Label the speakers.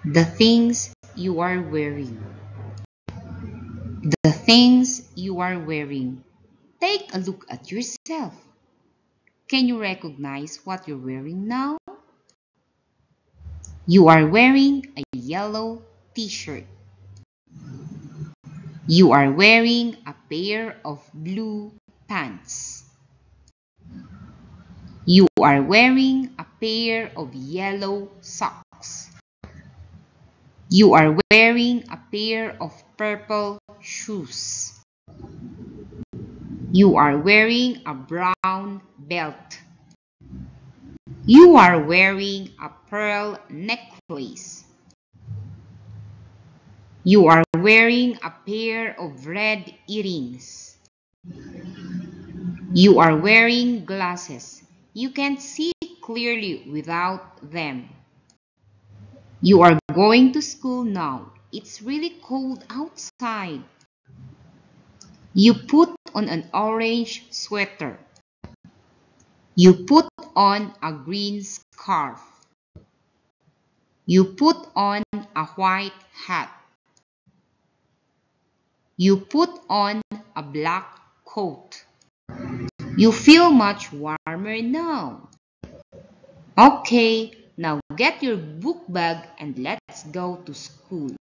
Speaker 1: The things you are wearing. The things you are wearing. Take a look at yourself. Can you recognize what you're wearing now? You are wearing a yellow t-shirt. You are wearing a pair of blue pants. You are wearing a pair of yellow socks. You are wearing a pair of purple shoes. You are wearing a brown belt. You are wearing a pearl necklace. You are wearing a pair of red earrings. You are wearing glasses. You can't see clearly without them. You are going to school now. It's really cold outside. You put on an orange sweater. You put on a green scarf. You put on a white hat. You put on a black coat. You feel much warmer now. Okay, now get your book bag and let's go to school.